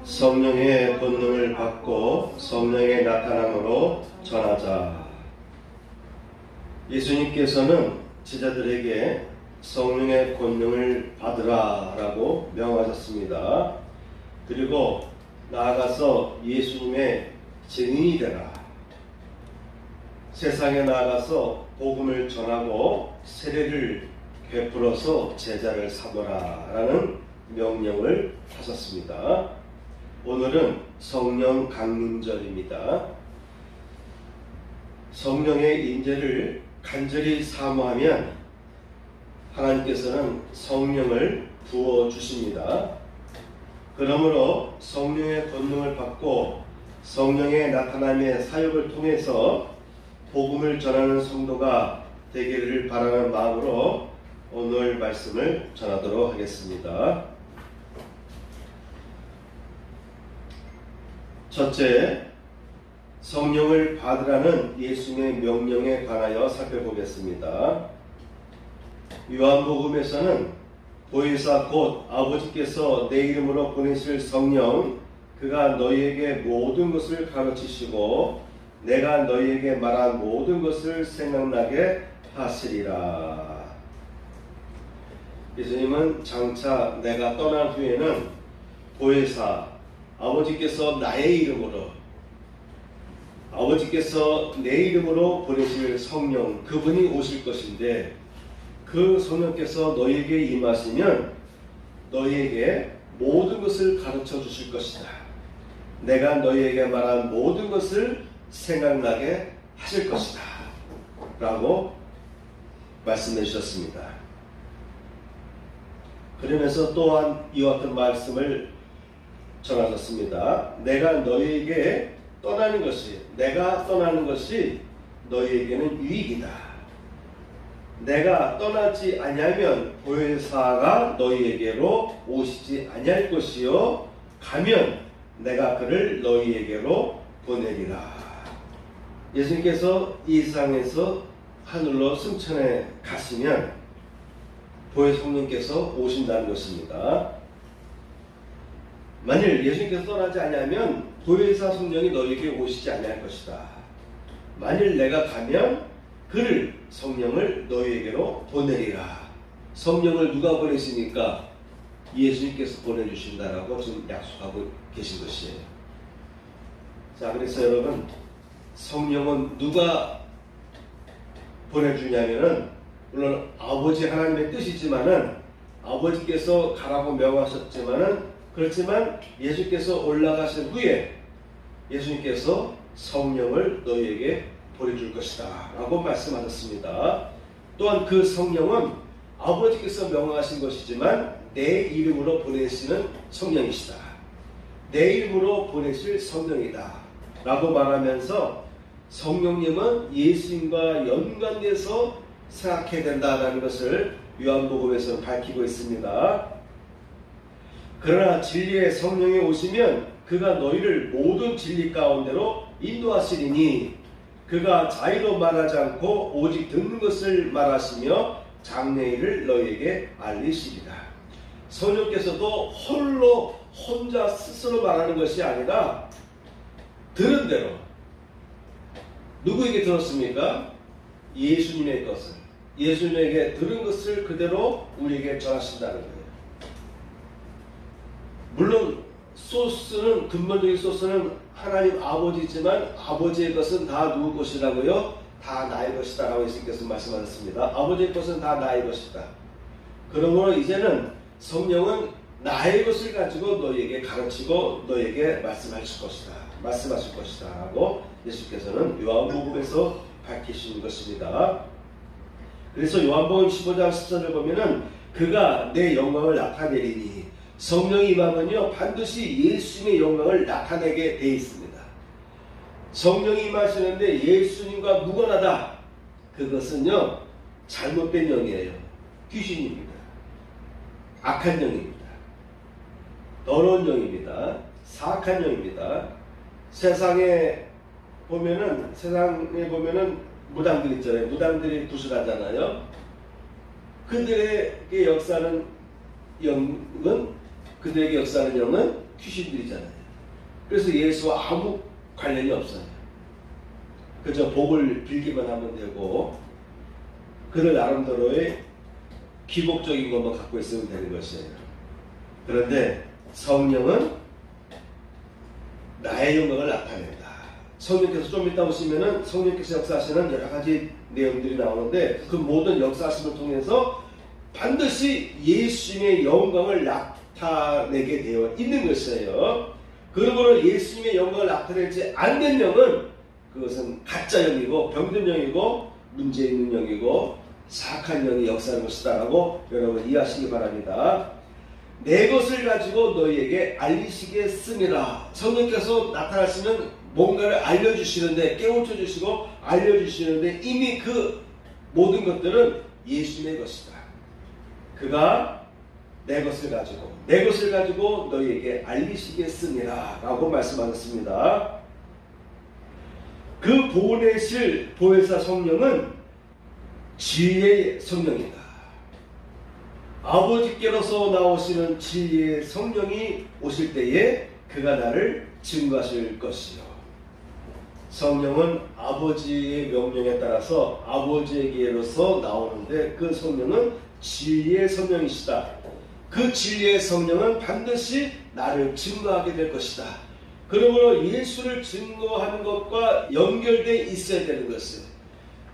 성령의 권능을 받고 성령의 나타남으로 전하자. 예수님께서는 제자들에게 성령의 권능을 받으라 라고 명하셨습니다. 그리고 나아가서 예수님의 증인이 되라. 세상에 나아가서 복음을 전하고 세례를 베풀어서 제자를 삼으라 라는 명령을 하셨습니다. 오늘은 성령 강림절입니다. 성령의 인재를 간절히 사모하면 하나님께서는 성령을 부어주십니다. 그러므로 성령의 권능을 받고 성령의 나타남의 사역을 통해서 복음을 전하는 성도가 되기를 바라는 마음으로 오늘 말씀을 전하도록 하겠습니다. 첫째, 성령을 받으라는 예수님의 명령에 관하여 살펴보겠습니다. 요한복음에서는 보혜사 곧 아버지께서 내 이름으로 보내실 성령, 그가 너희에게 모든 것을 가르치시고 내가 너희에게 말한 모든 것을 생각나게 하시리라. 예수님은 장차 내가 떠난 후에는 보혜사, 아버지께서 나의 이름으로, 아버지께서 내 이름으로 보내실 성령, 그분이 오실 것인데 그 성령께서 너희에게 임하시면 너희에게 모든 것을 가르쳐 주실 것이다. 내가 너희에게 말한 모든 것을 생각나게 하실 것이다 라고 말씀해 주셨습니다. 그러면서 또한 이와 같은 말씀을 전하셨습니다. 내가 너희에게 떠나는 것이, 내가 떠나는 것이 너희에게는 유익이다. 내가 떠나지 아니하면 보혜사가 너희에게로 오시지 아니할 것이요 가면 내가 그를 너희에게로 보내리라. 예수님께서 이 세상에서 하늘로 승천해 가시면 보혜사 성령께서 오신다는 것입니다. 만일 예수님께서 떠나지 아니하면 보혜사 성령이 너희에게 오시지 아니할 것이다. 만일 내가 가면 그를, 성령을 너희에게로 보내리라. 성령을 누가 보내십니까? 예수님께서 보내주신다라고 지금 약속하고 계신 것이에요. 자, 그래서 여러분, 성령은 누가 보내주냐면은 물론 아버지 하나님의 뜻이지만은 아버지께서 가라고 명하셨지만은 그렇지만 예수님께서 올라가신 후에 예수님께서 성령을 너희에게 보내줄 것이다 라고 말씀하셨습니다. 또한 그 성령은 아버지께서 명하신 것이지만 내 이름으로 보내시는 성령이시다. 내 이름으로 보내실 성령이다 라고 말하면서 성령님은 예수님과 연관돼서 생각해야 된다는 것을 요한복음에서 밝히고 있습니다. 그러나 진리의 성령이 오시면 그가 너희를 모든 진리 가운데로 인도하시리니 그가 자의로 말하지 않고 오직 듣는 것을 말하시며 장래일을 너희에게 알리시리라. 성령께서도 홀로 혼자 스스로 말하는 것이 아니라 들은 대로, 누구에게 들었습니까? 예수님의 것을, 예수님에게 들은 것을 그대로 우리에게 전하신다는 거예요. 물론 소스는, 근본적인 소스는 하나님 아버지지만 아버지의 것은 다 누구 것이라고요? 다 나의 것이다 라고 예수님께서 말씀하셨습니다. 아버지의 것은 다 나의 것이다. 그러므로 이제는 성령은 나의 것을 가지고 너희에게 가르치고 너희에게 말씀하실 것이다 라고 예수께서는 요한복음에서 밝히신 것입니다. 그래서 요한복음 15장 14절을 보면은 그가 내 영광을 나타내리니, 성령이 임하면요 반드시 예수님의 영광을 나타내게 되어 있습니다. 성령이 임하시는데 예수님과 무관하다, 그것은요 잘못된 영이에요. 귀신입니다. 악한 영입니다. 더러운 영입니다. 사악한 영입니다. 세상에 보면은 무당들 있잖아요. 무당들이 구슬하잖아요. 그들에게 역사하는 영은 귀신들이잖아요. 그래서 예수와 아무 관련이 없어요. 그저 복을 빌기만 하면 되고 그들 나름대로의 기복적인 것만 갖고 있으면 되는 것이에요. 그런데 성령은 나의 영광을 나타낸다. 성령께서 좀 이따 오시면은 성령께서 역사하시는 여러 가지 내용들이 나오는데 그 모든 역사하심을 통해서 반드시 예수님의 영광을 나타내게 되어 있는 것이에요. 그러므로 예수님의 영광을 나타내지 않는 영은 그것은 가짜 영이고 병든 영이고 문제 있는 영이고 사악한 영이 역사하는 것이다라고 여러분 이해하시기 바랍니다. 내 것을 가지고 너희에게 알리시겠습니다. 성령께서 나타나시면 뭔가를 알려주시는데 깨우쳐 주시고 알려주시는데 이미 그 모든 것들은 예수님의 것이다. 그가 내 것을 가지고 너희에게 알리시겠습니다 라고 말씀하셨습니다. 그 보내실 보혜사 성령은 진리의 성령이다. 아버지께로서 나오시는 진리의 성령이 오실 때에 그가 나를 증거하실 것이요. 성령은 아버지의 명령에 따라서 아버지에게로서 나오는데 그 성령은 진리의 성령이시다. 그 진리의 성령은 반드시 나를 증거하게 될 것이다. 그러므로 예수를 증거하는 것과 연결되어 있어야 되는 것은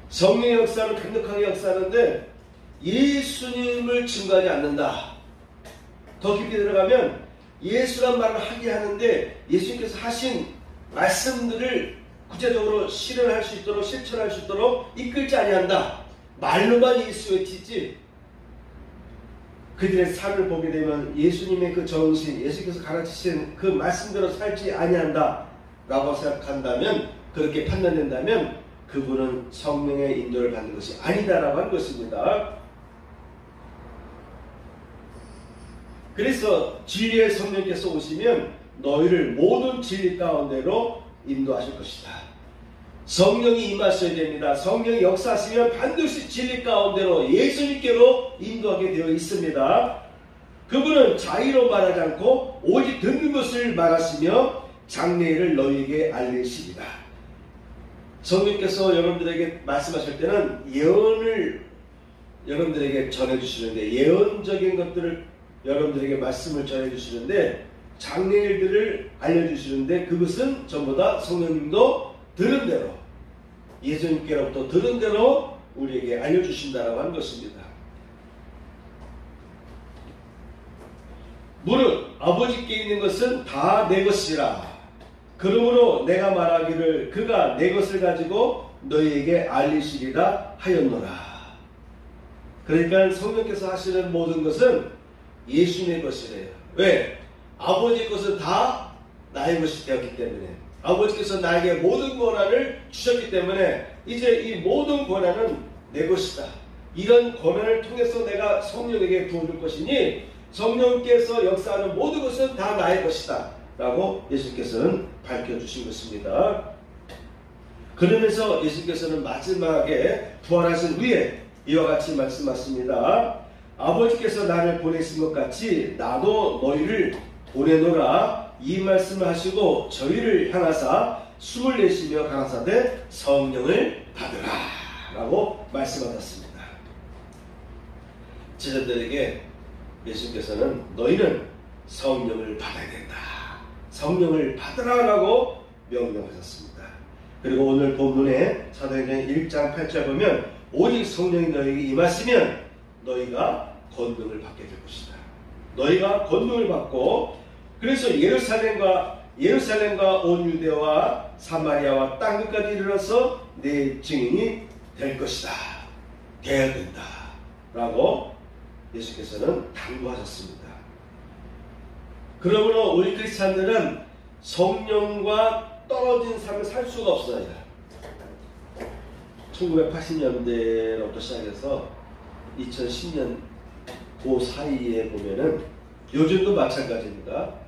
성령의 역사는 강력하게 역사하는데 예수님을 증거하지 않는다. 더 깊이 들어가면 예수란 말을 하게 하는데 예수님께서 하신 말씀들을 구체적으로 실현할 수 있도록 실천할 수 있도록 이끌지 아니한다. 말로만 예수 외치지 그들의 삶을 보게 되면 예수님의 그 정신, 예수께서 가르치신 그 말씀대로 살지 아니한다 라고 생각한다면, 그렇게 판단된다면 그분은 성령의 인도를 받는 것이 아니다라고 하는 것입니다. 그래서 진리의 성령께서 오시면 너희를 모든 진리 가운데로 인도하실 것이다. 성령이 임하셔야 됩니다. 성령이 역사하시면 반드시 진리 가운데로 예수님께로 인도하게 되어 있습니다. 그분은 자의로 말하지 않고 오직 듣는 것을 말하시며 장래일을 너희에게 알리시리라. 성령께서 여러분들에게 말씀하실 때는 예언을 여러분들에게 전해주시는데, 예언적인 것들을 여러분들에게 말씀을 전해주시는데, 장래일들을 알려주시는데, 그것은 전부 다 성령님도 들은 대로, 예수님께로부터 들은 대로 우리에게 알려주신다라고 하는 것입니다. 무릇 아버지께 있는 것은 다 내 것이라. 그러므로 내가 말하기를 그가 내 것을 가지고 너희에게 알리시리라 하였노라. 그러니까 성령께서 하시는 모든 것은 예수님의 것이래요. 왜? 아버지의 것은 다 나의 것이 되었기 때문에, 아버지께서 나에게 모든 권한을 주셨기 때문에 이제 이 모든 권한은 내 것이다. 이런 권한을 통해서 내가 성령에게 부어줄 것이니 성령께서 역사하는 모든 것은 다 나의 것이다 라고 예수께서는 밝혀주신 것입니다. 그러면서 예수께서는 마지막에 부활하신 후에 이와 같이 말씀하십니다. 아버지께서 나를 보내신 것 같이 나도 너희를 보내노라. 이 말씀을 하시고 저희를 향하사 숨을 내쉬며 가라사대 성령을 받으라 라고 말씀하셨습니다. 제자들에게 예수께서는 너희는 성령을 받아야 된다, 성령을 받으라 라고 명령하셨습니다. 그리고 오늘 본문에 사도행전 1장 8절 보면 오직 성령이 너희에게 임하시면 너희가 권능을 받게 될 것이다. 너희가 권능을 받고, 그래서 예루살렘과 온 유대와 사마리아와 땅끝까지 이르러서 내 증인이 될 것이다, 되어야 된다 라고 예수께서는 당부하셨습니다. 그러므로 우리 크리스찬들은 성령과 떨어진 삶을 살 수가 없어요. 1980년대로부터 시작해서 2010년 그 사이에 보면은 요즘도 마찬가지입니다.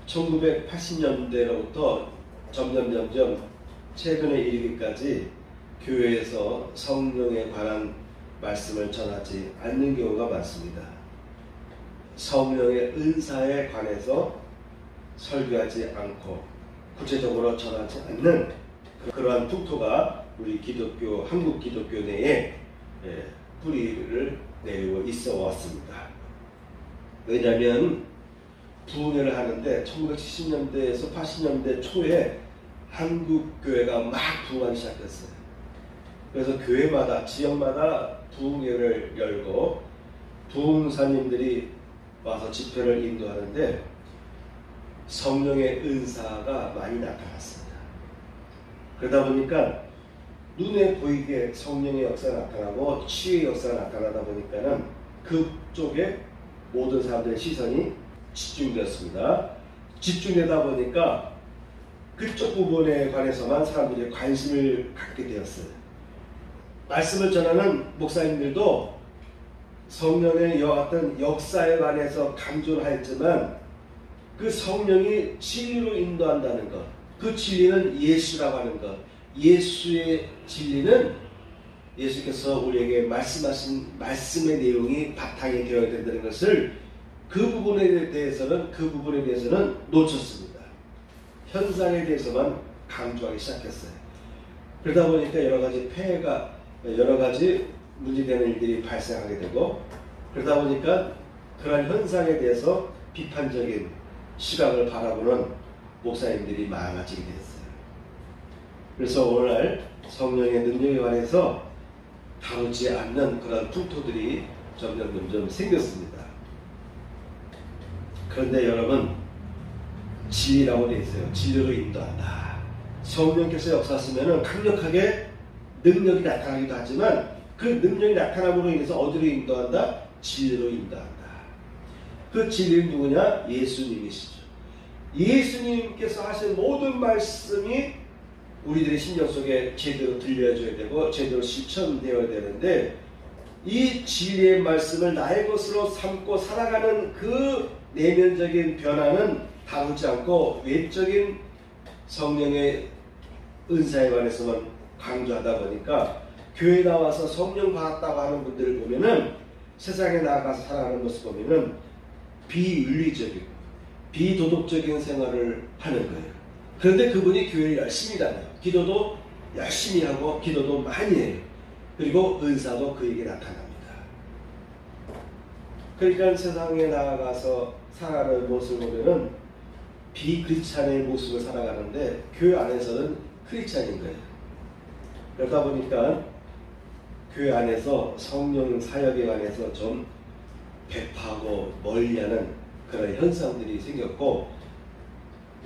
1980년대로부터 점점 최근에 이르기까지 교회에서 성령에 관한 말씀을 전하지 않는 경우가 많습니다. 성령의 은사에 관해서 설교하지 않고 구체적으로 전하지 않는 그러한 풍토가 우리 기독교, 한국 기독교 내에 뿌리를 내리고 있어 왔습니다. 왜냐하면 부흥회를 하는데 1970년대에서 80년대 초에 한국 교회가 막 부흥하기 시작했어요. 그래서 교회마다 지역마다 부흥회를 열고 부흥사님들이 와서 집회를 인도하는데 성령의 은사가 많이 나타났습니다. 그러다 보니까 눈에 보이게 성령의 역사가 나타나고 치유의 역사가 나타나다 보니까는 그쪽에 모든 사람들의 시선이 집중되었습니다. 집중되다 보니까 그쪽 부분에 관해서만 사람들이 관심을 갖게 되었어요. 말씀을 전하는 목사님들도 성령의 이와 같은 역사에 관해서 강조를 하였지만 그 성령이 진리로 인도한다는 것, 그 진리는 예수라고 하는 것, 예수의 진리는 예수께서 우리에게 말씀하신 말씀의 내용이 바탕이 되어야 된다는 것을 그 부분에 대해서는 놓쳤습니다. 현상에 대해서만 강조하기 시작했어요. 그러다 보니까 여러 가지 문제되는 일들이 발생하게 되고, 그러다 보니까 그런 현상에 대해서 비판적인 시각을 바라보는 목사님들이 많아지게 되었어요. 그래서 오늘날 성령의 능력에 관해서 다루지 않는 그런 풍토들이 점점 생겼습니다. 그런데 여러분, 진리라고 되어 있어요. 진리로 인도한다. 성령께서 역사하시면 강력하게 능력이 나타나기도 하지만 그 능력이 나타남으로 인해서 어디로 인도한다? 진리로 인도한다. 그 진리는 누구냐? 예수님이시죠. 예수님께서 하신 모든 말씀이 우리들의 심령 속에 제대로 들려줘야 되고 제대로 실천되어야 되는데, 이 진리의 말씀을 나의 것으로 삼고 살아가는 그 내면적인 변화는 다루지 않고 외적인 성령의 은사에 관해서만 강조하다 보니까 교회에 나와서 성령 받았다고 하는 분들을 보면은 세상에 나가서 살아가는 모습 보면은 비윤리적이고 비도덕적인 생활을 하는 거예요. 그런데 그분이 교회를 열심히 다녀요. 기도도 열심히 하고 기도도 많이 해요. 그리고 은사도 그에게 나타납니다. 그러니까 세상에 나가서 살아가는 모습을 보면은 비크리스찬의 모습을 살아가는데 교회 안에서는 크리스찬인 거예요. 그러다 보니까 교회 안에서 성령 사역에 관해서 좀 배파하고 멀리하는 그런 현상들이 생겼고,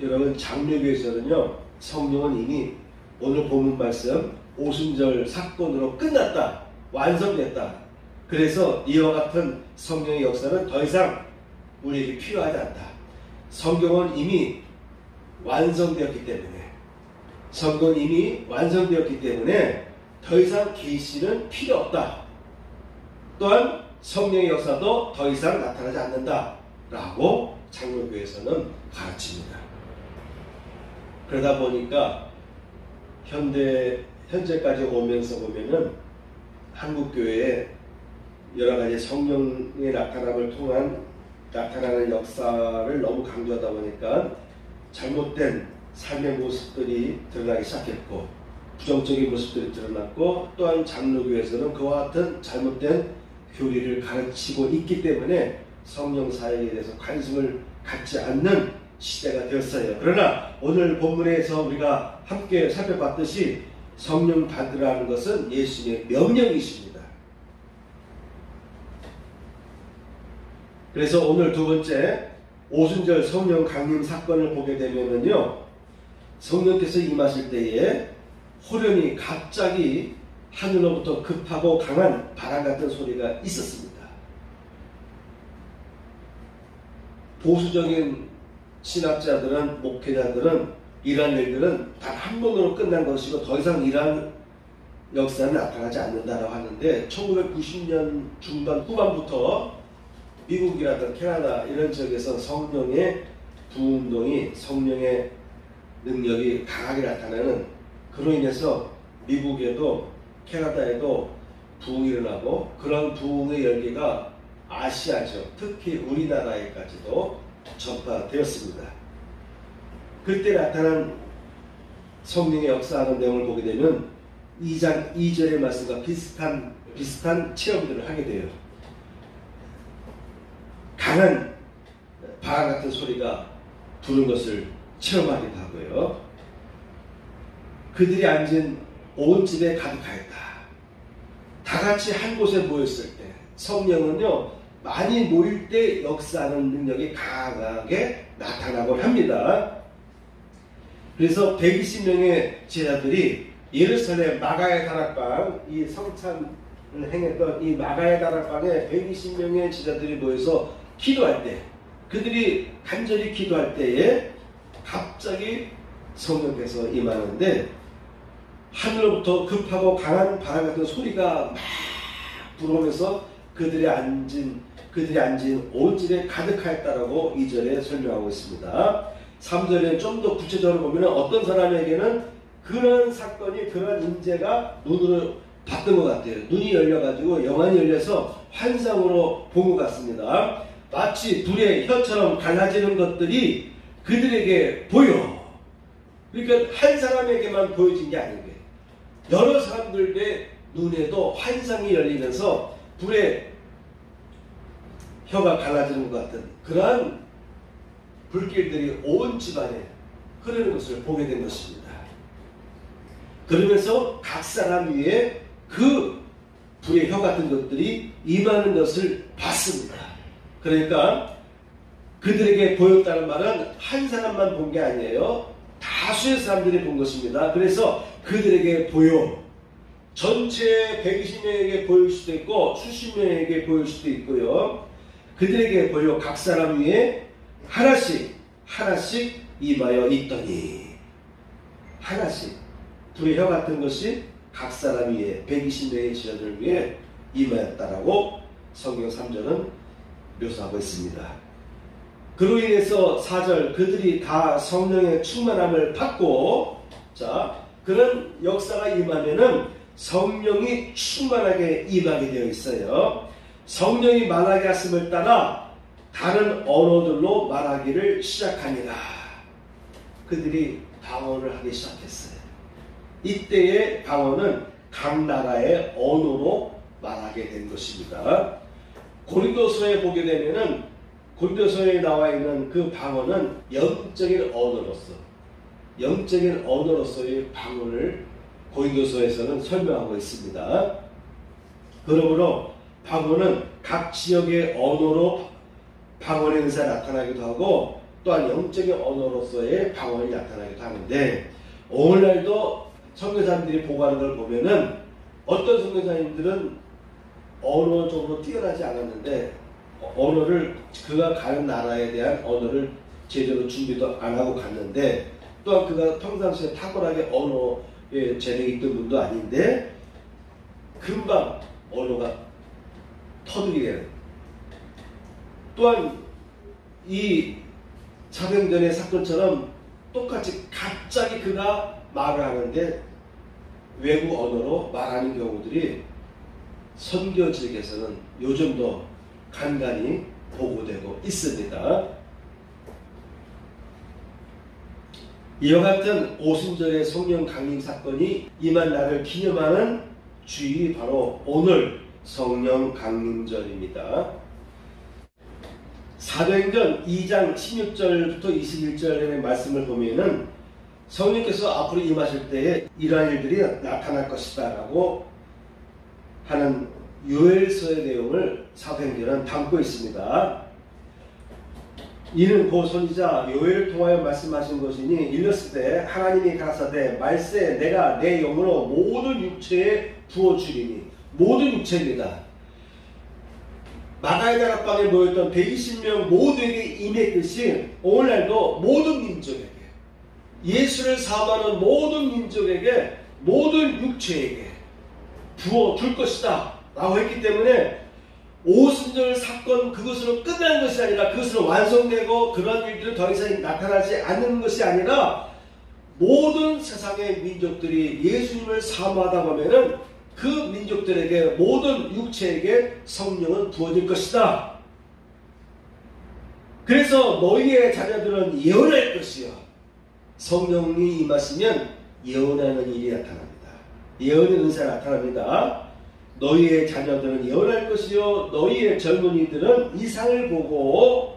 여러분 장로교에서는요, 성령은 이미 오늘 본문 말씀 오순절 사건으로 끝났다, 완성됐다. 그래서 이와 같은 성령의 역사는 더 이상 우리에게 필요하지 않다. 성경은 이미 완성되었기 때문에 더 이상 계시는 필요 없다. 또한 성령의 역사도 더 이상 나타나지 않는다 라고 장로교에서는 가르칩니다. 그러다 보니까 현재까지 오면서 보면은 한국교회에 여러 가지 성령의 나타남을 통한 나타나는 역사를 너무 강조하다 보니까 잘못된 삶의 모습들이 드러나기 시작했고, 부정적인 모습들이 드러났고, 또한 장로교에서는 그와 같은 잘못된 교리를 가르치고 있기 때문에 성령 사역에 대해서 관심을 갖지 않는 시대가 되었어요. 그러나 오늘 본문에서 우리가 함께 살펴봤듯이 성령 받으라는 것은 예수님의 명령이십니다. 그래서 오늘 두 번째 오순절 성령 강림 사건을 보게 되면요, 성령께서 임하실 때에 호련히 갑자기 하늘로부터 급하고 강한 바람 같은 소리가 있었습니다. 보수적인 신학자들은, 목회자들은 이러한 일들은 단 한 번으로 끝난 것이고 더 이상 이러한 역사는 나타나지 않는다고 하는데, 1990년 중반 후반부터 미국이라든 캐나다 이런 지역에서 성령의 부운동이, 성령의 능력이 강하게 나타나는, 그로 인해서 미국에도 캐나다에도 부흥이 일어나고, 그런 부흥의 열기가 아시아죠. 특히 우리나라에까지도 전파되었습니다. 그때 나타난 성령의 역사하는 내용을 보게 되면 2장 2절의 말씀과 비슷한 체험들을 하게 돼요. 강한 바람 같은 소리가 부는 것을 체험하기도 하고요. 그들이 앉은 온 집에 가득하였다. 다 같이 한 곳에 모였을 때 성령은요, 많이 모일 때 역사하는 능력이 강하게 나타나곤 합니다. 그래서 120명의 제자들이 예루살렘 마가의 다락방, 이 성찬을 행했던 이 마가의 다락방에 120명의 제자들이 모여서 기도할 때, 그들이 간절히 기도할 때에 갑자기 성령께서 임하는데 하늘로부터 급하고 강한 바람 같은 소리가 막 불어오면서 그들이 앉은 온 집에 가득하였다라고 2절에 설명하고 있습니다. 3절에 좀 더 구체적으로 보면 어떤 사람에게는 그런 사건이, 그런 인재가 눈으로 봤던 것 같아요. 눈이 열려가지고 영안이 열려서 환상으로 본 것 같습니다. 마치 불의 혀처럼 갈라지는 것들이 그들에게 보여. 그러니까 한 사람에게만 보여진 게 아닌 거예요. 여러 사람들의 눈에도 환상이 열리면서 불의 혀가 갈라지는 것 같은 그러한 불길들이 온 집안에 흐르는 것을 보게 된 것입니다. 그러면서 각 사람 위에 그 불의 혀 같은 것들이 임하는 것을 봤습니다. 그러니까 그들에게 보였다는 말은 한 사람만 본 게 아니에요. 다수의 사람들이 본 것입니다. 그래서 그들에게 보여, 전체 120명에게 보일 수도 있고 수십 명에게 보일 수도 있고요. 그들에게 보여 각 사람 위에 하나씩 임하여 있더니, 하나씩 불의 혀 같은 것이 각 사람 위에 120명의 제자들 위에 임하였다라고 성경 3절은 묘사하고 있습니다. 그로 인해서 4절 그들이 다 성령의 충만함을 받고, 자, 그런 역사가 임하면은 성령이 충만하게 임하게 되어 있어요. 성령이 말하게 하심을 따라 다른 언어들로 말하기를 시작하니라. 그들이 방언을 하기 시작했어요. 이때의 방언은 각 나라의 언어로 말하게 된 것입니다. 고린도서에 보게 되면은 고린도서에 나와 있는 그 방언은 영적인 언어로서의 방언을 고린도서에서는 설명하고 있습니다. 그러므로 방언은 각 지역의 언어로 방언의 은사가 나타나기도 하고 또한 영적인 언어로서의 방언이 나타나기도 하는데, 오늘날도 선교사님들이 보고하는 걸 보면은 어떤 선교사님들은 언어적으로 뛰어나지 않았는데 언어를, 그가 가는 나라에 대한 언어를 제대로 준비도 안 하고 갔는데, 또한 그가 평상시에 탁월하게 언어에 재능이 있던 분도 아닌데 금방 언어가 터득이 되는, 또한 이 사도행전의 사건처럼 똑같이 갑자기 그가 말을 하는데 외국 언어로 말하는 경우들이 선교직에서는 요즘도 간간히 보고되고 있습니다. 이와 같은 오순절의 성령 강림 사건이 임한 날을 기념하는 주일이 바로 오늘 성령 강림절입니다. 사도행전 2장 16절부터 21절의 말씀을 보면은 성령께서 앞으로 임하실 때에 이러한 일들이 나타날 것이다 라고 하는 요엘서의 내용을 사도행전은 담고 있습니다. 이는 고 선지자 요엘을 통하여 말씀하신 것이니, 일렀을 때 하나님이 가라사대 말세 내가 내 영으로 모든 육체에 부어주리니, 모든 육체입니다. 마가의 다락방에 모였던 120명 모두에게 임했듯이 오늘날도 모든 민족에게, 예수를 사모하는 모든 민족에게, 모든 육체에게 부어줄 것이다 라고 했기 때문에 오순절 사건 그것으로 끝나는 것이 아니라 그것으로 완성되고 그런 일들은 더 이상 나타나지 않는 것이 아니라 모든 세상의 민족들이 예수님을 사모하다 보면은 그 민족들에게, 모든 육체에게 성령은 부어질 것이다. 그래서 너희의 자녀들은 예언할 것이요 성령이 임하시면 예언하는 일이 나타납니다. 예언의 은사가 나타납니다. 너희의 자녀들은 예언할 것이요 너희의 젊은이들은 이상을 보고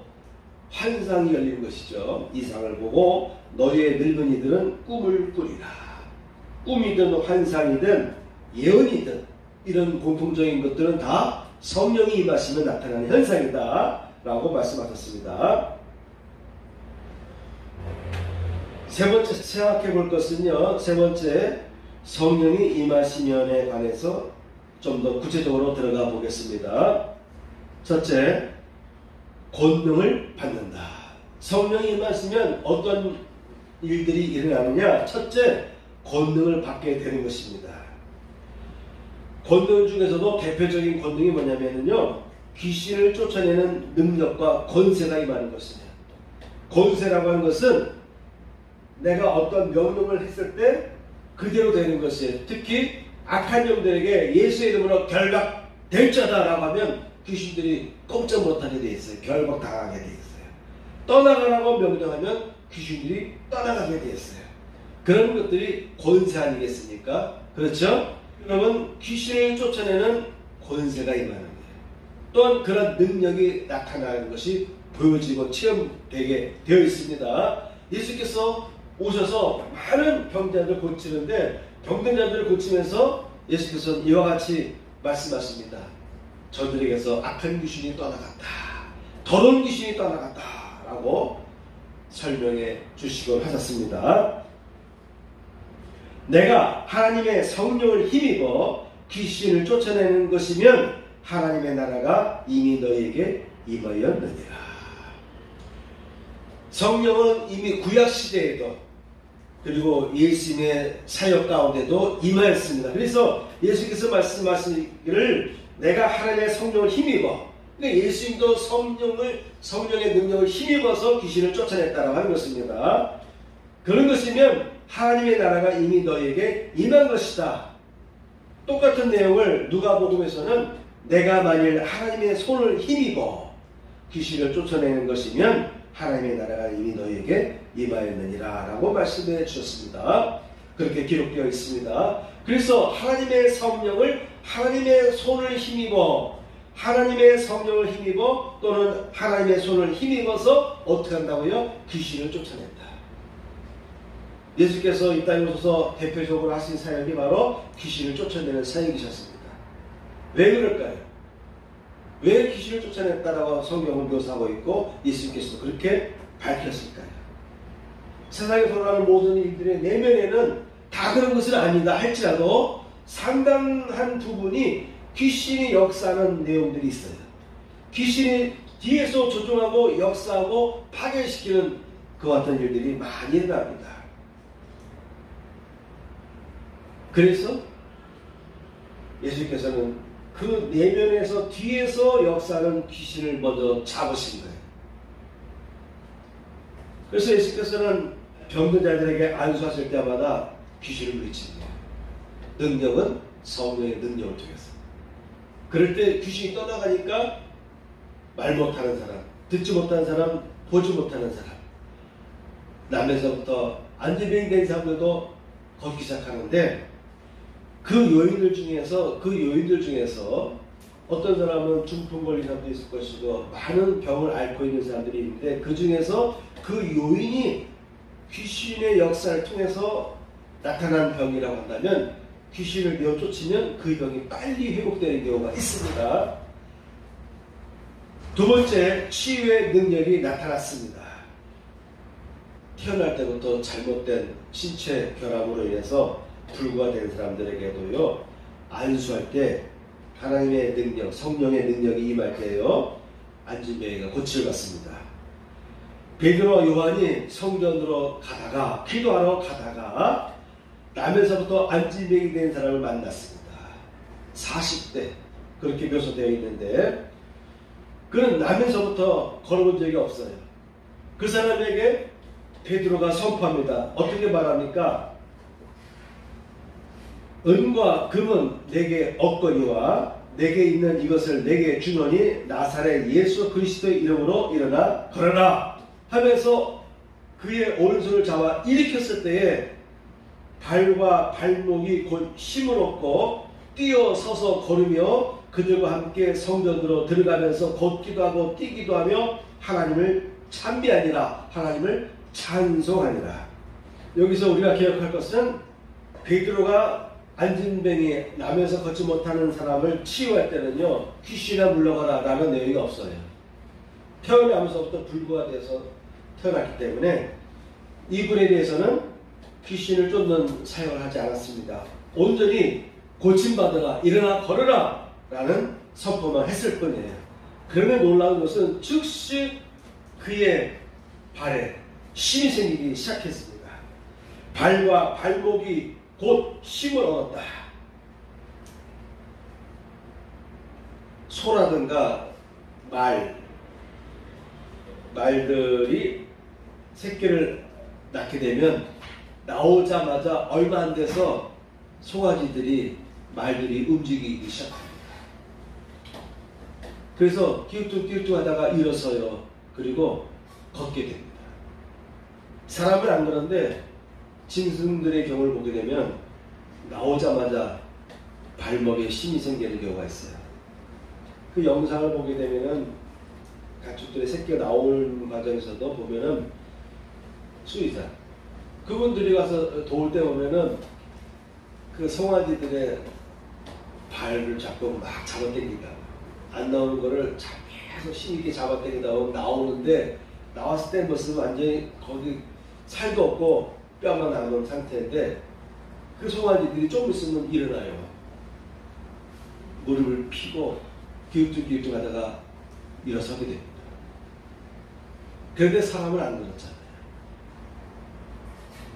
환상이 열리는 것이죠. 이상을 보고 너희의 늙은이들은 꿈을 꾸리라. 꿈이든 환상이든 예언이든 이런 공통적인 것들은 다 성령이 임하시면 나타나는 현상이다 라고 말씀하셨습니다. 세 번째 생각해 볼 것은요, 세 번째 성령이 임하시면에 관해서 좀 더 구체적으로 들어가 보겠습니다. 첫째, 권능을 받는다. 성령이 임하시면 어떤 일들이 일어나느냐? 첫째, 권능을 받게 되는 것입니다. 권능 중에서도 대표적인 권능이 뭐냐면요, 귀신을 쫓아내는 능력과 권세가 임하는 것입니다. 권세라고 하는 것은 내가 어떤 명령을 했을 때 그대로 되는 것이에요. 특히 악한 영들에게 예수의 이름으로 결박될 자다라고 하면 귀신들이 꼼짝 못하게 돼 있어요. 결박당하게 돼 있어요. 떠나가라고 명령하면 귀신들이 떠나가게 돼 있어요. 그런 것들이 권세 아니겠습니까? 그렇죠? 여러분, 귀신을 쫓아내는 권세가 임하는 거예요. 또한 그런 능력이 나타나는 것이 보여지고 체험되게 되어 있습니다. 예수께서 오셔서 많은 병자들을 고치는데 병든 자들을 고치면서 예수께서는 이와 같이 말씀하십니다. 저들에게서 악한 귀신이 떠나갔다. 더러운 귀신이 떠나갔다. 라고 설명해 주시곤 하셨습니다. 내가 하나님의 성령을 힘입어 귀신을 쫓아내는 것이면 하나님의 나라가 이미 너희에게 임하였느니라. 성령은 이미 구약시대에도 그리고 예수님의 사역 가운데도 임하였습니다. 그래서 예수께서 말씀하시기를 내가 하나님의 성령을 힘입어, 그러니까 예수님도 성령의 능력을 힘입어서 귀신을 쫓아냈다라고 하는 것입니다. 그런 것이면 하나님의 나라가 이미 너에게 임한 것이다. 똑같은 내용을 누가복음에서는 내가 만일 하나님의 손을 힘입어 귀신을 쫓아내는 것이면 하나님의 나라가 이미 너에게 임하였느니라 라고 말씀해 주셨습니다. 그렇게 기록되어 있습니다. 그래서 하나님의 성령을 하나님의 손을 힘입어, 하나님의 성령을 힘입어 또는 하나님의 손을 힘입어서 어떻게 한다고요? 귀신을 쫓아낸다. 예수께서 이 땅에 오셔서 대표적으로 하신 사역이 바로 귀신을 쫓아내는 사역이셨습니다. 왜 그럴까요? 왜 귀신을 쫓아냈다라고 성경은 묘사하고 있고 예수님께서도 그렇게 밝혔을까요? 세상에 돌아가는 모든 일들의 내면에는 다 그런 것은 아니다 할지라도 상당한 부분이 귀신이 역사하는 내용들이 있어요. 귀신이 뒤에서 조종하고 역사하고 파괴시키는 그와 같은 일들이 많이 일어납니다. 그래서 예수님께서는 그 내면에서 뒤에서 역사하는 귀신을 먼저 잡으신 거예요. 그래서 예수께서는 병든 자들에게 안수하실 때마다 귀신을 물리칩니다. 능력은 성령의 능력을 통해서. 그럴 때 귀신이 떠나가니까 말 못하는 사람, 듣지 못하는 사람, 보지 못하는 사람, 남에서부터 안진병이 된 사람들도 걷기 시작하는데 그 요인들 중에서 어떤 사람은 중풍 걸린 사람도 있을 것이고 많은 병을 앓고 있는 사람들이 있는데 그 중에서 그 요인이 귀신의 역사를 통해서 나타난 병이라고 한다면 귀신을 내어 쫓으면 그 병이 빨리 회복되는 경우가 있습니다. 두 번째, 치유의 능력이 나타났습니다. 태어날 때부터 잘못된 신체 결함으로 인해서 불구가 사람들에게도요, 안수할 때 하나님의 능력, 성령의 능력이 임할 때요, 안진병이가 고침을 받습니다. 베드로와 요한이 성전으로 가다가, 기도하러 가다가 남에서부터 안진병이 된 사람을 만났습니다. 40대 그렇게 묘사되어 있는데 그는 남에서부터 걸어본 적이 없어요. 그 사람에게 베드로가 선포합니다. 어떻게 말합니까? 은과 금은 내게 없거니와 내게 있는 이것을 내게 주노니 나사렛 예수 그리스도의 이름으로 일어나 걸어라 하면서 그의 오른손을 잡아 일으켰을 때에 발과 발목이 곧 힘을 얻고 뛰어서서 걸으며 그들과 함께 성전으로 들어가면서 걷기도 하고 뛰기도 하며 하나님을 찬미하니라, 하나님을 찬송하니라. 여기서 우리가 기억할 것은 베드로가 안진뱅이 남에서 걷지 못하는 사람을 치유할 때는요, 귀신아 물러가라 라는 내용이 없어요. 태어나면서부터 불구가 돼서 태어났기 때문에 이분에 대해서는 귀신을 쫓는 사역을 하지 않았습니다. 온전히 고침받으라, 일어나 걸으라 라는 선포만 했을 뿐이에요. 그런데 놀라운 것은 즉시 그의 발에 힘이 생기기 시작했습니다. 발과 발목이 곧 힘을 얻었다. 소라든가 말들이 새끼를 낳게 되면 나오자마자 얼마 안 돼서 말들이 움직이기 시작합니다. 그래서 끼우뚱 하다가 일어서요. 그리고 걷게 됩니다. 사람은 안 그런데 짐승들의 경우를 보게 되면 나오자마자 발목에 힘이 생기는 경우가 있어요. 그 영상을 보게 되면은 가축들의 새끼가 나오는 과정에서도 보면은 수의사 그분들이 가서 도울 때 보면은 그 송아지들의 발을 잡고 막 잡아당기다 안 나오는 거를 계속 힘있게 잡아당기다 보면 나오는데 나왔을 때 모습은 완전히 거기 살도 없고 뼈만 남은 상태인데 그 송아지들이 좀 있으면 일어나요. 무릎을 펴고 기웃기웃 하다가 일어서게 됩니다. 그런데 사람은 안 그렇잖아요.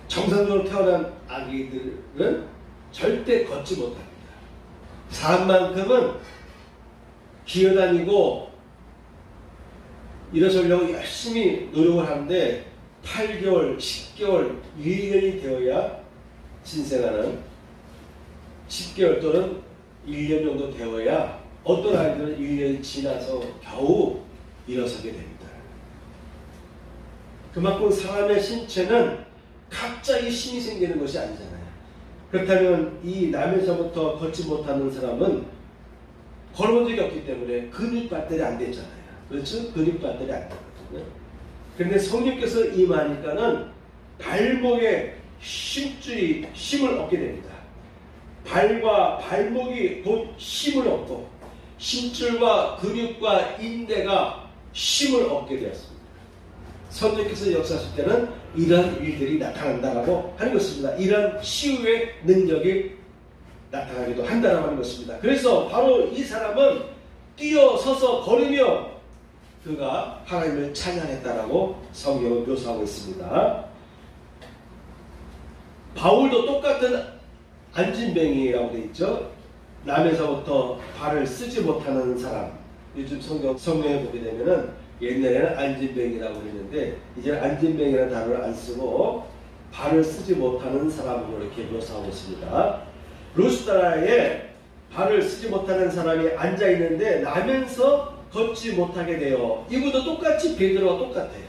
정상적으로 태어난 아기들은 절대 걷지 못합니다. 사람만큼은 기어다니고 일어서려고 열심히 노력을 하는데 8개월, 10개월, 1년이 되어야 신생아는 10개월 또는 1년 정도 되어야 어떤 아이들은 1년이 지나서 겨우 일어서게 됩니다. 그만큼 사람의 신체는 갑자기 힘이 생기는 것이 아니잖아요. 그렇다면 이 남에서부터 걷지 못하는 사람은 걸어본 적이 없기 때문에 근육 발달이 안 되잖아요. 그렇죠? 근육 발달이 안 되거든요. 그런데 성령께서 임하니까는 발목에 힘을 얻게 됩니다. 발과 발목이 곧 힘을 얻고 힘줄과 근육과 인대가 힘을 얻게 되었습니다. 성령께서 역사하실 때는 이러한 일들이 나타난다라고 하는 것입니다. 이러한 치유의 능력이 나타나기도 한다라고 하는 것입니다. 그래서 바로 이 사람은 뛰어서서 걸으며 그가 하나님을 찬양했다라고 성경은 묘사하고 있습니다. 바울도 똑같은 안진뱅이라고 되어 있죠. 남에서부터 발을 쓰지 못하는 사람. 요즘 성경에 보게 되면은 옛날에는 안진뱅이라고 했는데 이제는 안진뱅이라는 단어를 안 쓰고 발을 쓰지 못하는 사람으로 이렇게 묘사하고 있습니다. 루스드라에 발을 쓰지 못하는 사람이 앉아 있는데 나면서 걷지 못하게 돼요. 이분도 똑같이 베드로와 똑같아요.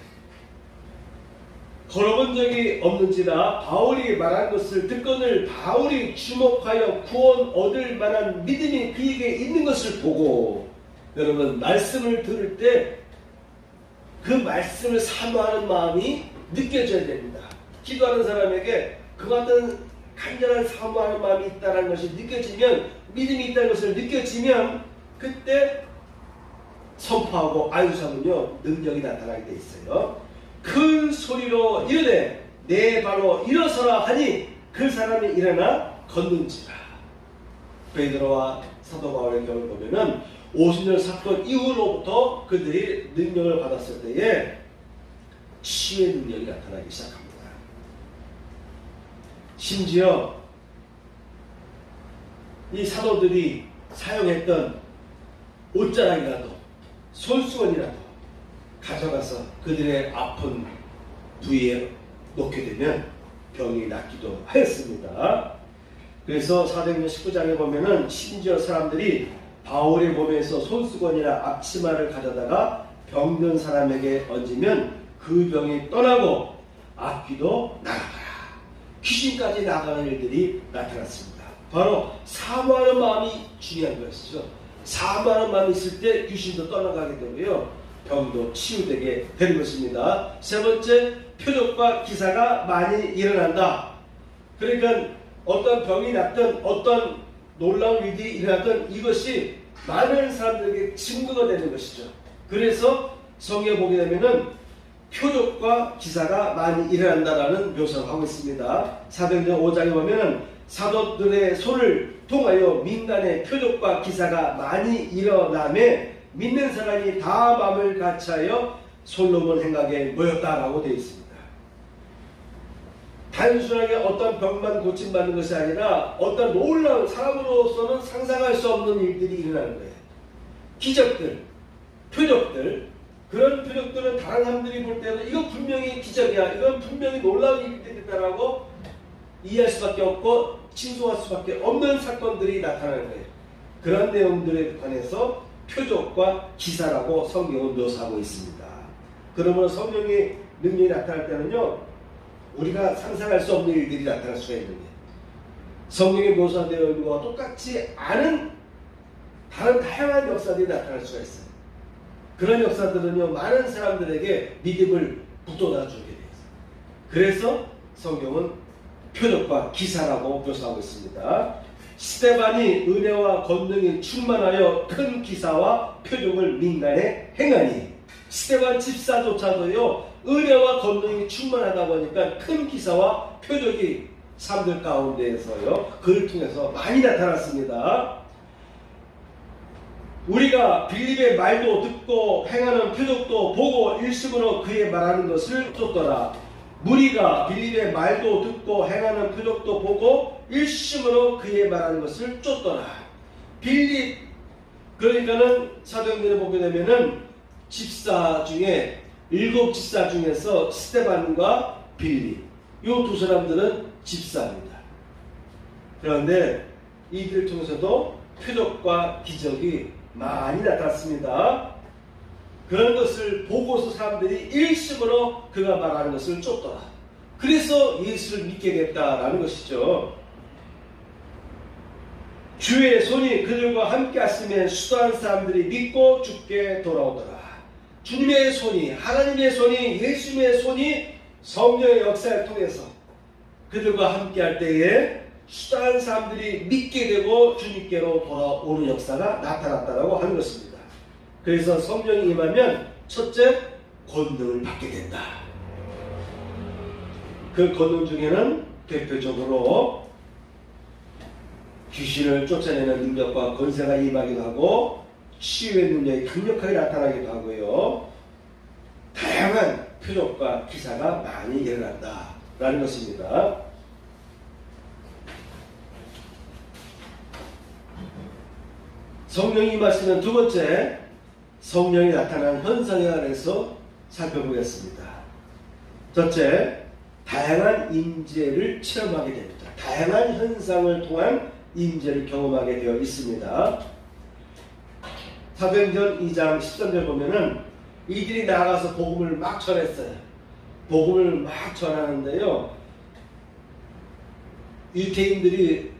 걸어본 적이 없는지라 바울이 말한 것을 듣거늘 바울이 주목하여 구원 얻을 만한 믿음이 그에게 있는 것을 보고, 여러분 말씀을 들을 때 그 말씀을 사모하는 마음이 느껴져야 됩니다. 기도하는 사람에게 그 같은 간절한 사모하는 마음이 있다는 것이 느껴지면, 믿음이 있다는 것을 느껴지면 그때 선포하고 안수하면요 능력이 나타나게 돼 있어요. 큰 소리로 이르되 내 발로 일어서라 하니 그 사람이 일어나 걷는지라. 베드로와 사도 바울의 경우를 보면은 오순절 사건 이후로부터 그들이 능력을 받았을 때에 치유의 능력이 나타나기 시작합니다. 심지어 이 사도들이 사용했던 옷자락이라도 손수건이라도 가져가서 그들의 아픈 부위에 놓게 되면 병이 낫기도 하였습니다. 그래서 사도행전 19장에 보면은 심지어 사람들이 바울의 몸에서 손수건이나 앞치마를 가져다가 병든 사람에게 얹으면 그 병이 떠나고 악귀도 나가라. 귀신까지 나가는 일들이 나타났습니다. 바로 사모하는 마음이 중요한 것이죠. 사모하는 마음이 있을 때 귀신도 떠나가게 되고요. 병도 치유되게 되는 것입니다. 세 번째, 표적과 기사가 많이 일어난다. 그러니까 어떤 병이 났든 어떤 놀라운 일이 일어났든 이것이 많은 사람들에게 증거가 되는 것이죠. 그래서 성경에 보게 되면은 표적과 기사가 많이 일어난다라는 묘사를 하고 있습니다. 사도행전 5장에 보면은 사도들의 손을 통하여 민간의 표적과 기사가 많이 일어나매 믿는 사람이 다 마음을 같이하여 솔로몬 행각에 모였다라고 되어 있습니다. 단순하게 어떤 병만 고침받는 것이 아니라 어떤 놀라운 사람으로서는 상상할 수 없는 일들이 일어나는 거예요. 기적들, 표적들, 그런 표적들은 다른 사람들이 볼 때는 이거 분명히 기적이야, 이건 분명히 놀라운 일들이다라고 이해할 수밖에 없고 칭송할 수밖에 없는 사건들이 나타나는 거예요. 그런 내용들에 관해서 표적과 기사라고 성경은 묘사하고 있습니다. 그러므로 성령의 능력이 나타날 때는요, 우리가 상상할 수 없는 일들이 나타날 수가 있는 거예요. 성경에 묘사되어 있는 것과 똑같지 않은 다른 다양한 역사들이 나타날 수가 있어요. 그런 역사들은요, 많은 사람들에게 믿음을 북돋아 주게 돼요. 그래서 성경은 표적과 기사라고 묘사하고 있습니다. 스데반이 은혜와 권능이 충만하여 큰 기사와 표적을 민간에 행하니, 스데반 집사조차도요 은혜와 권능이 충만하다 보니까 큰 기사와 표적이 사람들 가운데에서요 그를 통해서 많이 나타났습니다. 우리가 빌립의 말도 듣고 행하는 표적도 보고 일심으로 그의 말하는 것을 쫓더라. 무리가 빌립의 말도 듣고 행하는 표적도 보고 일심으로 그의 말하는 것을 쫓더라. 빌립, 그러니까는 사도행전에 보게 되면은 집사 중에 7 집사 중에서 스데반과 빌립, 이 두 사람들은 집사입니다. 그런데 이들을 통해서도 표적과 기적이 많이 나타났습니다. 그런 것을 보고서 사람들이 일심으로 그가 말하는 것을 쫓더라. 그래서 예수를 믿게 됐다라는 것이죠. 주의 손이 그들과 함께 하시면 수도한 사람들이 믿고 주께 돌아오더라. 주님의 손이, 하나님의 손이, 예수님의 손이 성령의 역사를 통해서 그들과 함께 할 때에 수다한 사람들이 믿게 되고 주님께로 돌아오는 역사가 나타났다고 하는 것입니다. 그래서 성령이 임하면 첫째, 권능을 받게 된다. 그 권능 중에는 대표적으로 귀신을 쫓아내는 능력과 권세가 임하기도 하고 치유의 능력이 강력하게 나타나기도 하고요. 다양한 표적과 기사가 많이 일어난다라는 것입니다. 성령이 임하시는 두 번째, 성령이 나타난 현상에 관해서 살펴보겠습니다. 첫째, 다양한 임재를 체험하게 됩니다. 다양한 현상을 통한 임재를 경험하게 되어 있습니다. 사도행전 2장 13절 보면은 이들이 나가서 복음을 막 전했어요. 복음을 막 전하는데요, 유태인들이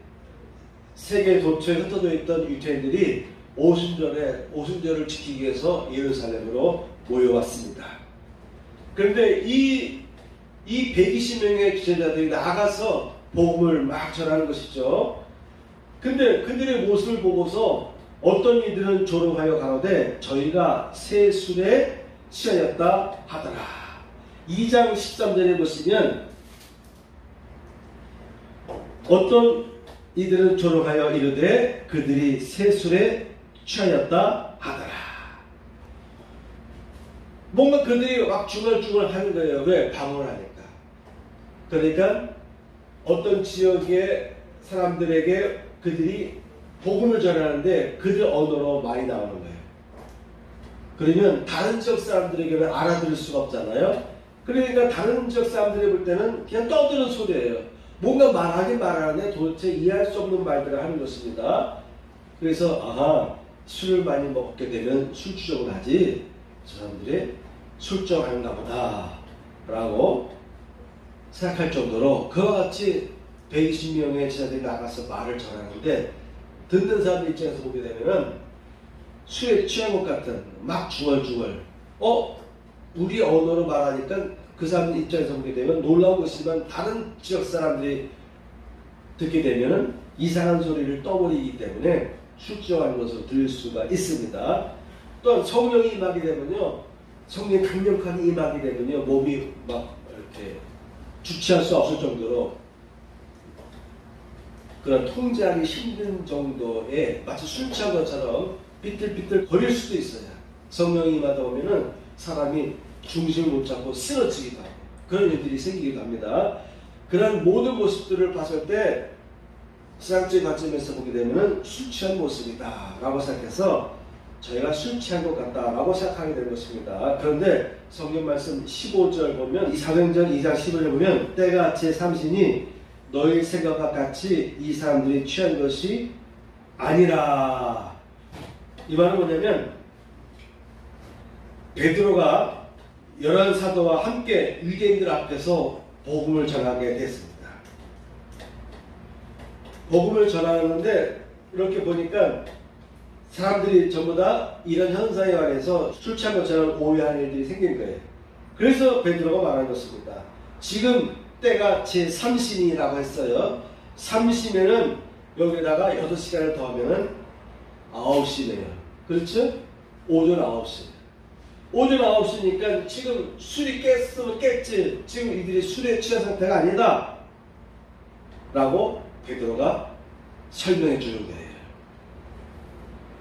세계 도처에 흩어져 있던 유태인들이 오순절을 지키기 위해서 예루살렘으로 모여왔습니다. 그런데 이 120명의 지도자들이 나가서 복음을 막 전하는 것이죠. 근데 그들의 모습을 보고서 어떤 이들은 조롱하여 가로되 저희가 새 술에 취하였다 하더라. 2장 13절에 보시면 어떤 이들은 조롱하여 이르되 그들이 새 술에 취하였다 하더라. 뭔가 그들이 막 중얼중얼 하는 거예요. 왜? 방언을 하니까. 그러니까 어떤 지역의 사람들에게 그들이 복음을 전하는데 그들 언어로 많이 나오는 거예요. 그러면 다른 지역 사람들에게는 알아들을 수가 없잖아요. 그러니까 다른 지역 사람들이 볼 때는 그냥 떠드는 소리예요. 뭔가 말하긴 말하는데 도대체 이해할 수 없는 말들을 하는 것입니다. 그래서 술을 많이 먹게 되면 술주정을 하지, 저 사람들이 술정하는가 보다 라고 생각할 정도로 그와 같이 120명의 제자들이 나가서 말을 전하는데 듣는 사람들 입장에서 보게 되면은 술에 취한 것 같은 막 중얼중얼 우리 언어로 말하니까 그 사람들 입장에서 보게 되면 놀라운 것이지만 다른 지역 사람들이 듣게 되면은 이상한 소리를 떠버리기 때문에 술취하는 것으로 들릴 수가 있습니다. 또한 성령이 임하게 되면요, 성령이 강력하게 임하게 되면요, 몸이 막 이렇게 주체할 수 없을 정도로 그런 통제하기 힘든 정도의 마치 술 취한 것처럼 삐뚤삐뚤 거릴 수도 있어요. 성령이 임하다 보면은 사람이 중심을 못 잡고 쓰러지기도 하고 그런 일들이 생기기도 합니다. 그런 모든 모습들을 봤을 때 신앙적인 관점에서 보게 되면은 술 취한 모습이다 라고 생각해서 저희가 술 취한 것 같다 라고 생각하게 되는 것입니다. 그런데 성경 말씀 15절 보면 이 사도행전 2장 15절 보면 때가 제3시니 너희 생각과 같이 이 사람들이 취한 것이 아니라. 이 말은 뭐냐면 베드로가 11 사도와 함께 유대인들 앞에서 복음을 전하게 됐습니다. 복음을 전하는데 이렇게 보니까 사람들이 전부 다 이런 현상에 관해서 술 취한 것처럼 오해하는 일들이 생긴 거예요. 그래서 베드로가 말한 것입니다. 지금 때가 제3시이라고 했어요. 3시면은 여기다가 6시간을 더하면은 9시네요. 그렇죠? 오전 9시. 오전 9시니까 지금 술이 깼으면 깼지. 지금 이들이 술에 취한 상태가 아니다. 라고 베드로가 설명해 주는 거예요.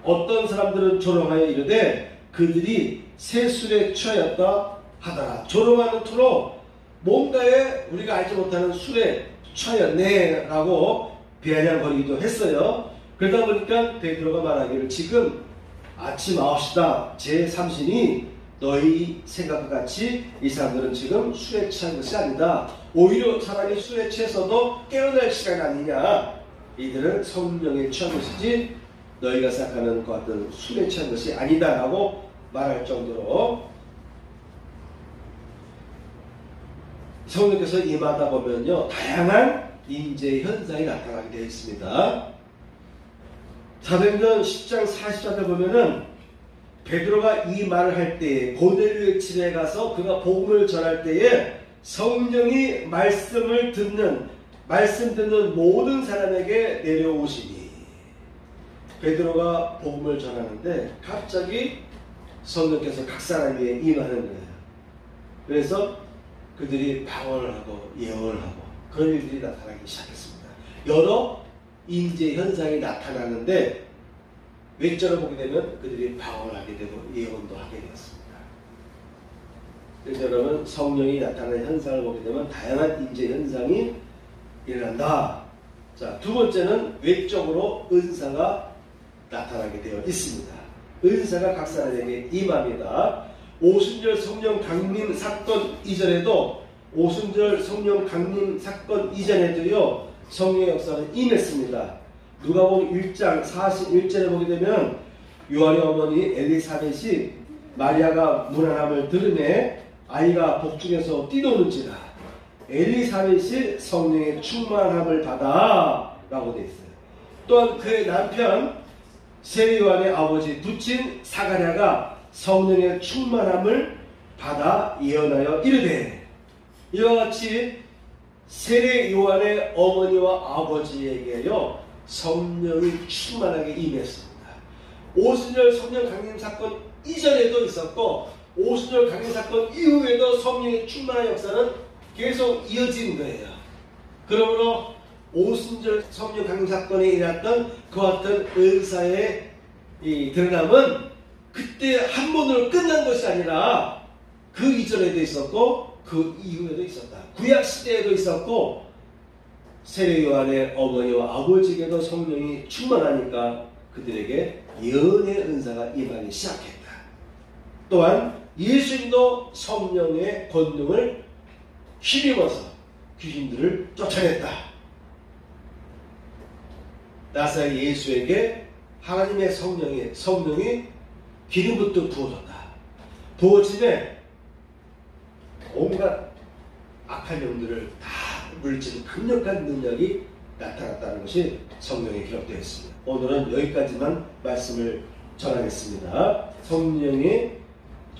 어떤 사람들은 조롱하여 이르되 그들이 새 술에 취하였다 하더라. 조롱하는 투로 뭔가에 우리가 알지 못하는 술에 취하였네 라고 비아냥거리기도 했어요. 그러다 보니까 베드로가 말하기를 지금 아침 9시다. 제3신이 너희 생각과 같이 이 사람들은 지금 술에 취한 것이 아니다. 오히려 사람이 술에 취해서도 깨어날 시간 아니냐. 이들은 성령에 취한 것이지 너희가 생각하는 것 같은 술에 취한 것이 아니다 라고 말할 정도로 성령께서 임하다 보면요 다양한 임재 현상이 나타나게 되어 있습니다. 사도행전 10장 44절 보면은 베드로가 이 말을 할 때에 고넬료의 집에 가서 그가 복음을 전할 때에 성령이 말씀 듣는 모든 사람에게 내려오시니. 베드로가 복음을 전하는데 갑자기 성령께서 각 사람에게 임하는 거예요. 그래서 그들이 방언을 하고 예언을 하고 그런 일들이 나타나기 시작했습니다. 여러 임재 현상이 나타나는데 왼쪽을 보게 되면 그들이 방언을 하게 되고 예언도 하게 되었습니다. 그래서 여러분 성령이 나타나는 현상을 보게 되면 다양한 임재 현상이 일어난다. 자, 두 번째는 외적으로 은사가 나타나게 되어 있습니다. 은사가 각 사람에게 임합니다. 오순절 성령 강림 사건 이전에도 성령의 역사는 임했습니다. 누가복음 1장 41절에 보게 되면 요한의 어머니 엘리사벳이 마리아가 문안함을 들으매 아이가 복중에서 뛰노는지라 엘리사벳이 성령의 충만함을 받아 라고 되어 있어요. 또한 그의 남편 세례 요한의 아버지 부친 사가랴가 성령의 충만함을 받아 예언하여 이르되. 이와 같이 세례 요한의 어머니와 아버지에게요 성령이 충만하게 임했습니다. 오순절 성령 강림 사건 이전에도 있었고 오순절 강림 사건 이후에도 성령의 충만한 역사는 계속 이어진 거예요. 그러므로 오순절 성령 강림 사건에 일어났던 그와 같은 은사의 이 드러남은 그때 한 번으로 끝난 것이 아니라 그 이전에도 있었고 그 이후에도 있었다. 구약 시대에도 있었고 세례 요한의 어머니와 아버지에게도 성령이 충만하니까 그들에게 예언의 은사가 임하기 시작했다. 또한 예수님도 성령의 권능을 힘입어서 귀신들을 쫓아냈다. 나사렛 예수에게 하나님의 성령이 기름부터 부어졌다. 부어짐에 온갖 악한 영들을 다 물리치는 강력한 능력이 나타났다는 것이 성경에 기록되어 있습니다. 오늘은 여기까지만 말씀을 전하겠습니다. 성령의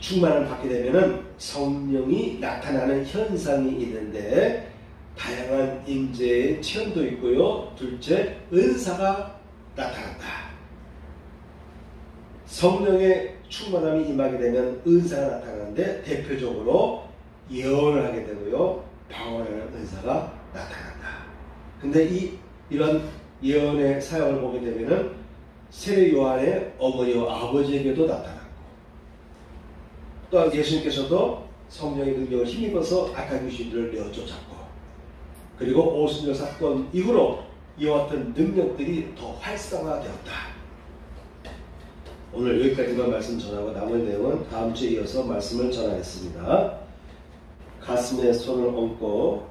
충만을 받게 되면은 성령이 나타나는 현상이 있는데 다양한 임재의 체험도 있고요. 둘째, 은사가 나타난다. 성령의 충만함이 임하게 되면 은사가 나타나는데 대표적으로 예언을 하게 되고요. 방언하는 은사가 나타난다. 근데 이런 예언의 사역을 보게 되면은 세례 요한의 어머니와 아버지에게도 나타났고, 또한 예수님께서도 성령의 능력을 힘입어서 악한 귀신들을 내어쫓았고, 그리고 오순절 사건 이후로 이와 같은 능력들이 더 활성화되었다. 오늘 여기까지만 말씀 전하고 남은 내용은 다음 주에 이어서 말씀을 전하겠습니다. 가슴에 손을 얹고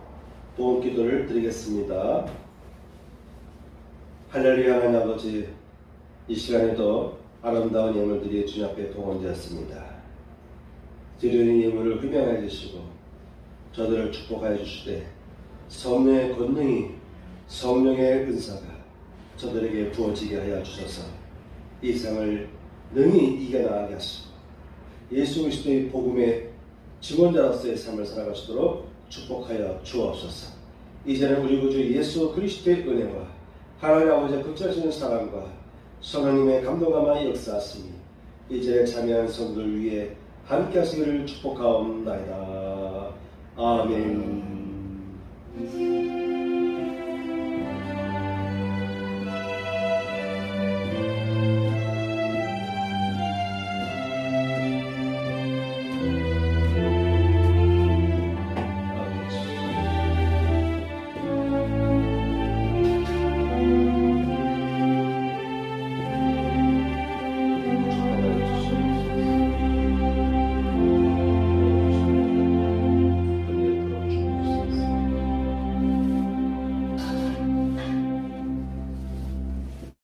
도움 기도를 드리겠습니다. 할렐루야. 하나님 아버지, 이 시간에도 아름다운 예물들이 주님 앞에 동원되었습니다. 드리는 예물을 흠양해 주시고 저들을 축복하여 주시되 성령의 권능이, 성령의 은사가 저들에게 부어지게 하여 주셔서 이 세상을 능히 이겨나가게 하시고 예수 그리스도의 복음의 증언자로서의 삶을 살아가시도록 축복하여 주옵소서. 이제는 우리 구주 예수 그리스도의 은혜와 하나님 아버지의 극절하시는 사랑과 성령님의 감동함과 역사하심이 이제 참여한 성도들 위해 함께 하시기를 축복하옵나이다. 아멘.